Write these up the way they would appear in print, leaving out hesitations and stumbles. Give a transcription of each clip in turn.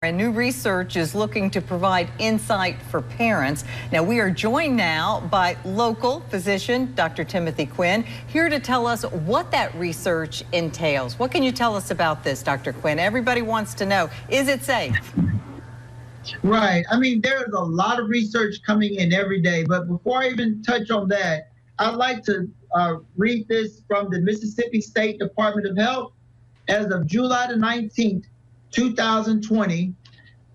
and new research is looking to provide insight for parents. Now, we are joined now by local physician Dr. Timothy Quinn, here to tell us what that research entails. What can you tell us about this, Dr. Quinn? Everybody wants to know, is it safe? Right. I mean, there's a lot of research coming in every day, but before I even touch on that, I'd like to read this from the Mississippi State Department of Health. As of July the 19th, 2020,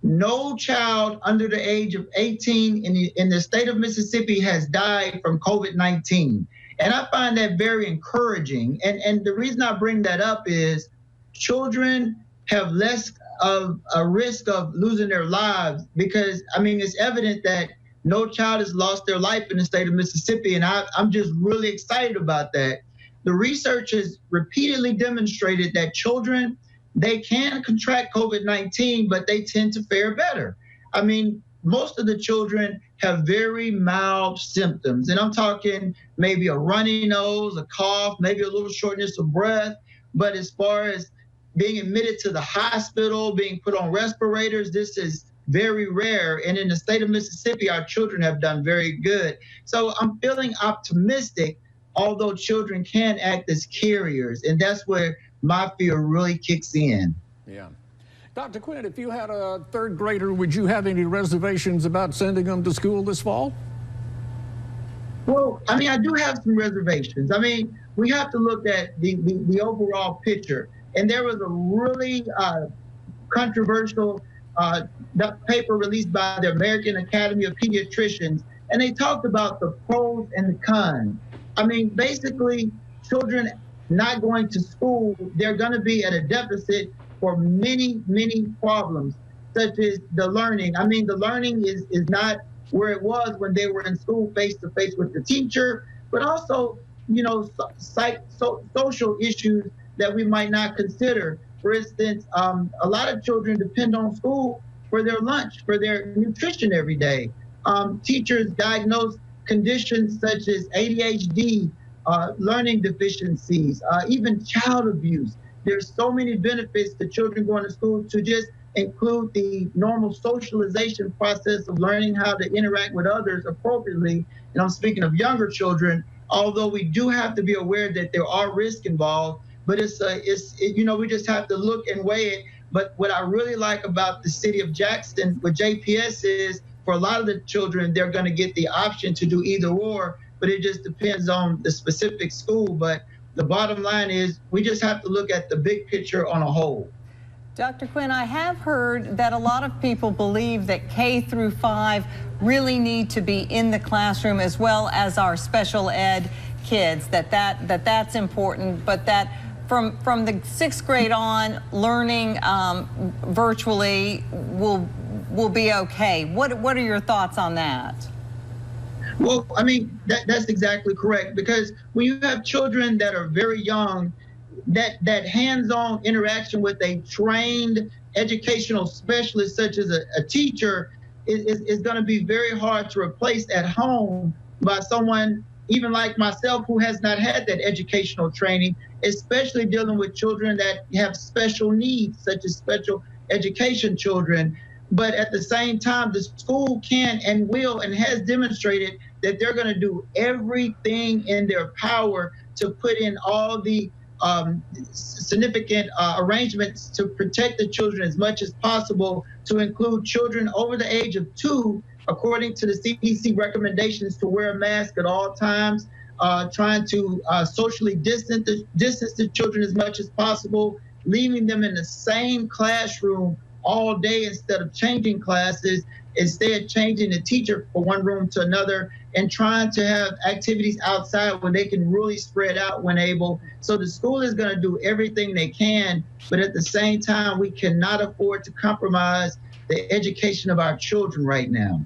no child under the age of 18 in the state of Mississippi has died from COVID-19. And I find that very encouraging. And the reason I bring that up is children have less of a risk of losing their lives because, I mean, it's evident that no child has lost their life in the state of Mississippi, and I'm just really excited about that. The research has repeatedly demonstrated that children, they can contract COVID-19, but they tend to fare better. I mean, most of the children have very mild symptoms, and I'm talking maybe a runny nose, a cough, maybe a little shortness of breath. But as far as being admitted to the hospital, being put on respirators, this is very rare. And in the state of Mississippi, our children have done very good. So I'm feeling optimistic, although children can act as carriers. And that's where my fear really kicks in. Yeah. Dr. Quinn, if you had a third grader, would you have any reservations about sending them to school this fall? Well, I mean, I do have some reservations. I mean, we have to look at the overall picture. And there was a really controversial paper released by the American Academy of Pediatricians, and they talked about the pros and the cons. I mean, basically, children not going to school, they're going to be at a deficit for many, many problems, such as the learning. I mean, the learning is not where it was when they were in school face-to-face with the teacher, but also, you know, social issues that we might not consider. For instance, a lot of children depend on school for their lunch, for their nutrition every day. Teachers diagnose conditions such as ADHD, learning deficiencies, even child abuse. There's so many benefits to children going to school, to just include the normal socialization process of learning how to interact with others appropriately. And I'm speaking of younger children, although we do have to be aware that there are risks involved. But you know, we just have to look and weigh it. But what I really like about the city of Jackson with JPS is, for a lot of the children, they're going to get the option to do either or, but it just depends on the specific school. But the bottom line is, we just have to look at the big picture on a whole. Dr. Quinn, I have heard that a lot of people believe that K through 5 really need to be in the classroom, as well as our special ed kids, that's important, but that from the 6th grade on, learning virtually will be okay. What are your thoughts on that? Well, I mean, that's exactly correct, because when you have children that are very young, that hands-on interaction with a trained educational specialist, such as a teacher, is going to be very hard to replace at home by someone even like myself, who has not had that educational training, especially dealing with children that have special needs, such as special education children. But at the same time, the school can and will and has demonstrated that they're going to do everything in their power to put in all the significant arrangements to protect the children as much as possible, to include children over the age of 2, according to the CDC recommendations, to wear a mask at all times, trying to socially distance the children as much as possible, leaving them in the same classroom all day instead of changing classes, instead changing the teacher from one room to another, and trying to have activities outside where they can really spread out when able. So the school is going to do everything they can, but at the same time, we cannot afford to compromise the education of our children right now.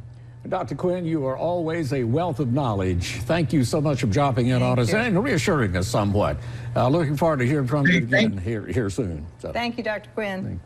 Dr. Quinn, you are always a wealth of knowledge. Thank you so much for dropping in on us and reassuring us somewhat. Looking forward to hearing from you again here soon. Thank you, Dr. Quinn.